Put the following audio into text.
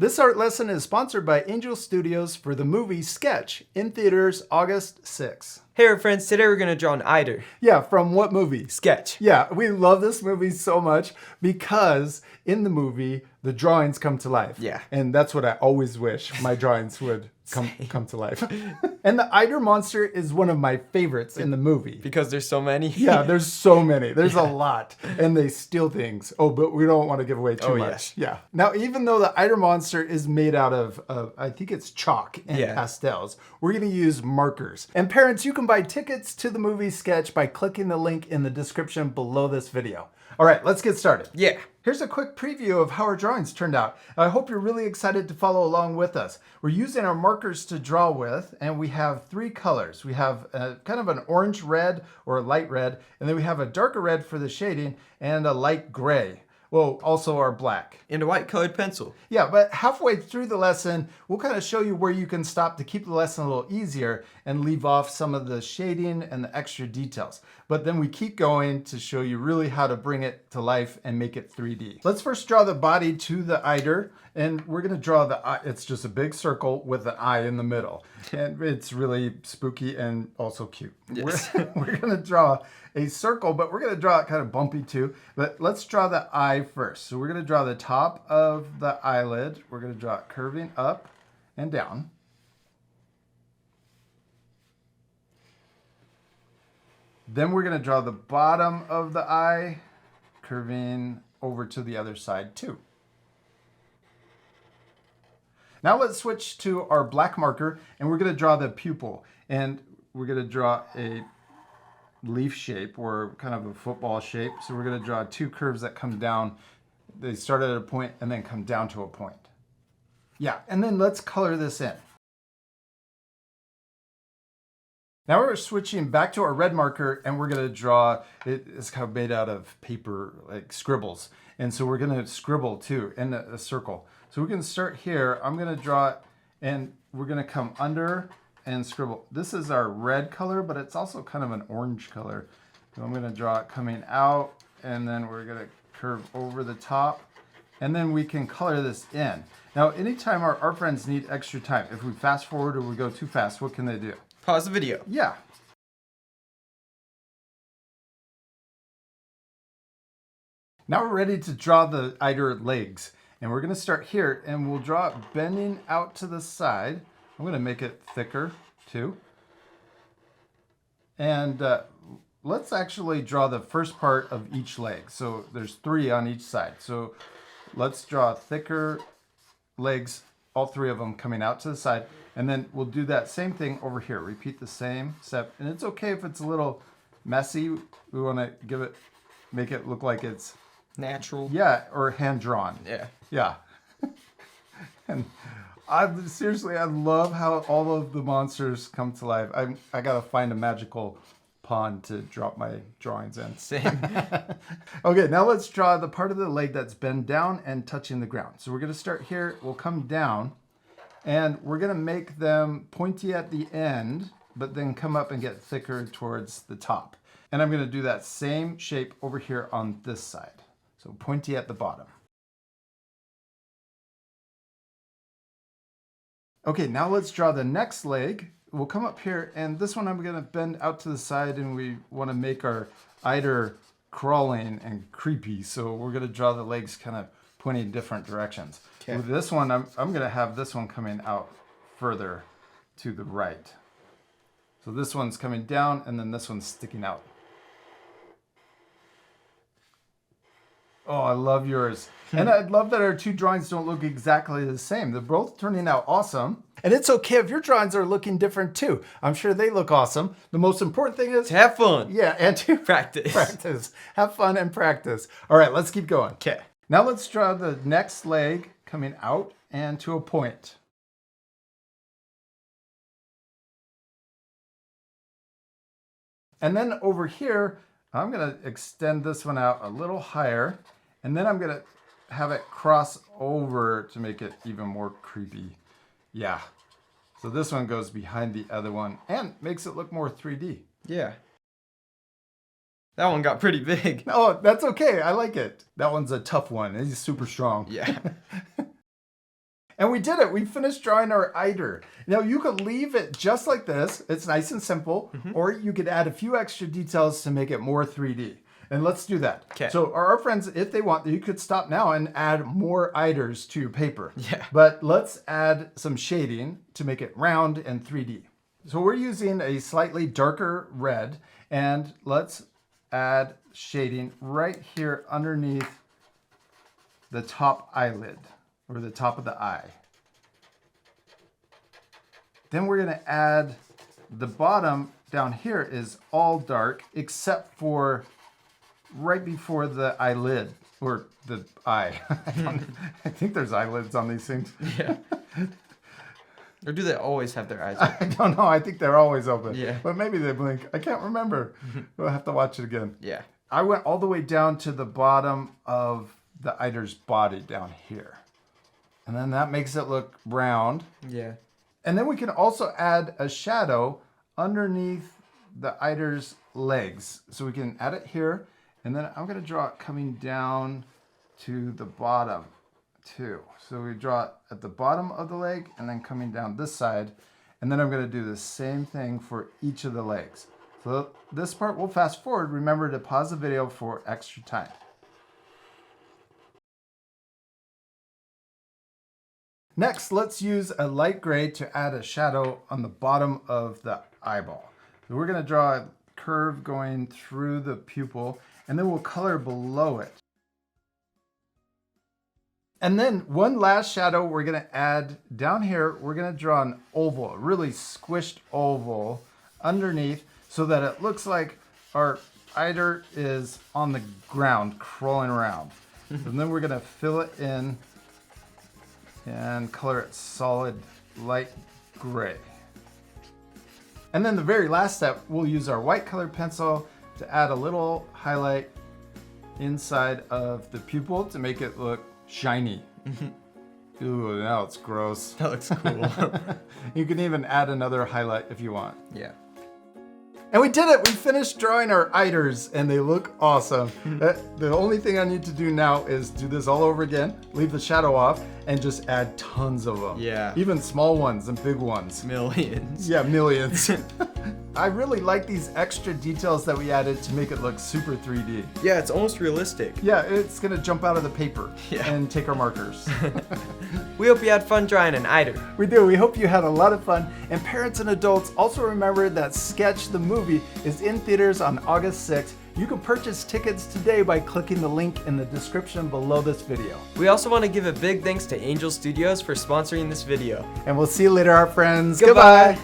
This art lesson is sponsored by Angel Studios for the movie Sketch, in theaters August 6th. Hey friends, today we're going to draw an eider. Yeah, from what movie? Sketch. Yeah, we love this movie so much because in the movie, the drawings come to life. Yeah. And that's what I always wish my drawings would come to life. And the eider monster is one of my favorites in the movie. Because there's so many. Yeah, there's so many. There's a lot. And they steal things. Oh, but we don't want to give away too much. Yeah. Now, even though the eider monster is made out of I think it's chalk and pastels, we're going to use markers. And parents, you can buy tickets to the movie Sketch by clicking the link in the description below this video. All right, let's get started. Yeah. Here's a quick preview of how our drawings turned out. I hope you're really excited to follow along with us. We're using our markers to draw with, and we have three colors. We have kind of an orange red or a light red, and then we have a darker red for the shading and a light gray. Well, also our black. And a white colored pencil. Yeah, but halfway through the lesson, we'll kind of show you where you can stop to keep the lesson a little easier and leave off some of the shading and the extra details. But then we keep going to show you really how to bring it to life and make it 3D. Let's first draw the body to the eider, and we're gonna draw the eye. It's just a big circle with an eye in the middle. And it's really spooky and also cute. Yes. We're gonna draw a circle, but we're gonna draw it kind of bumpy too. But let's draw the eye first. So we're gonna draw the top of the eyelid. We're gonna draw it curving up and down. Then we're gonna draw the bottom of the eye, curving over to the other side too. Now let's switch to our black marker, and we're gonna draw the pupil. And we're gonna draw a leaf shape or kind of a football shape. So we're going to draw two curves that come down. They start at a point and then come down to a point. Yeah, and then let's color this in. Now we're switching back to our red marker, and we're going to draw, it's kind of made out of paper, like scribbles. And so we're going to scribble too in a circle. So we're going to start here. I'm going to draw it, and we're going to come under and scribble. This is our red color, but it's also kind of an orange color. So I'm going to draw it coming out, and then we're going to curve over the top, and then we can color this in. Now, anytime our friends need extra time, if we fast forward or we go too fast, what can they do? Pause the video. Yeah. Now we're ready to draw the eider legs, and we're going to start here, and we'll draw it bending out to the side. I'm going to make it thicker too. And let's actually draw the first part of each leg. So there's three on each side. So let's draw thicker legs, all three of them coming out to the side. And then we'll do that same thing over here. Repeat the same step. And it's okay if it's a little messy. We want to make it look like it's natural. Yeah, or hand drawn. Yeah. Yeah. And I love how all of the monsters come to life. I gotta find a magical pond to drop my drawings in. Same. Okay, now let's draw the part of the leg that's bent down and touching the ground. So we're gonna start here, we'll come down, and we're gonna make them pointy at the end, but then come up and get thicker towards the top. And I'm gonna do that same shape over here on this side. So pointy at the bottom. Okay, now let's draw the next leg. We'll come up here, and this one I'm gonna bend out to the side, and we wanna make our eider crawling and creepy. So we're gonna draw the legs kind of pointing in different directions. Okay. With this one, I'm gonna have this one coming out further to the right. So this one's coming down, and then this one's sticking out. Oh, I love yours. And I love that our two drawings don't look exactly the same. They're both turning out awesome. And it's okay if your drawings are looking different too. I'm sure they look awesome. The most important thing is To have fun. yeah, and to Practice. practice. Have fun and practice. All right, let's keep going. Okay. Now let's draw the next leg coming out and to a point. And then over here, I'm going to extend this one out a little higher, and then I'm going to have it cross over to make it even more creepy. Yeah. So this one goes behind the other one and makes it look more 3D. Yeah. That one got pretty big. Oh, that's okay. I like it. That one's a tough one. He's super strong. Yeah. And we did it. We finished drawing our eider. Now you could leave it just like this. It's nice and simple. Or you could add a few extra details to make it more 3D. And let's do that. Okay. So our friends, if they want, you could stop now and add more eiders to your paper. Yeah. But let's add some shading to make it round and 3D. So we're using a slightly darker red, and let's add shading right here underneath the top eyelid, or the top of the eye. Then we're gonna add the bottom down here is all dark, except for right before the eyelid, or the eye. I think there's eyelids on these things. Yeah. Or do they always have their eyes open? I don't know. I think they're always open. Yeah. But maybe they blink. I can't remember. We'll have to watch it again. Yeah. I went all the way down to the bottom of the eider's body down here. And then that makes it look round. Yeah. And then we can also add a shadow underneath the eider's legs. So we can add it here. And then I'm going to draw it coming down to the bottom too. So we draw it at the bottom of the leg and then coming down this side. And then I'm going to do the same thing for each of the legs. So this part we'll fast forward. Remember to pause the video for extra time. Next, let's use a light gray to add a shadow on the bottom of the eyeball. So we're going to draw a curve going through the pupil, and then we'll color below it. And then one last shadow we're going to add down here. We're going to draw an oval, a really squished oval underneath so that it looks like our eider is on the ground crawling around. And then we're going to fill it in and color it solid light gray. And then the very last step, we'll use our white colored pencil to add a little highlight inside of the pupil to make it look shiny. Ooh, now it's gross. That looks cool. You can even add another highlight if you want. Yeah. And we did it! We finished drawing our eiders and they look awesome. The only thing I need to do now is do this all over again, leave the shadow off, and just add tons of them. Yeah. Even small ones and big ones. Millions. Yeah, millions. I really like these extra details that we added to make it look super 3D. Yeah, it's almost realistic. Yeah, it's gonna jump out of the paper Yeah. and take our markers. We hope you had fun drawing an eider. We do. We hope you had a lot of fun. And parents and adults, also remember that Sketch the movie is in theaters on August 6th. You can purchase tickets today by clicking the link in the description below this video. We also want to give a big thanks to Angel Studios for sponsoring this video. And we'll see you later, our friends. Goodbye.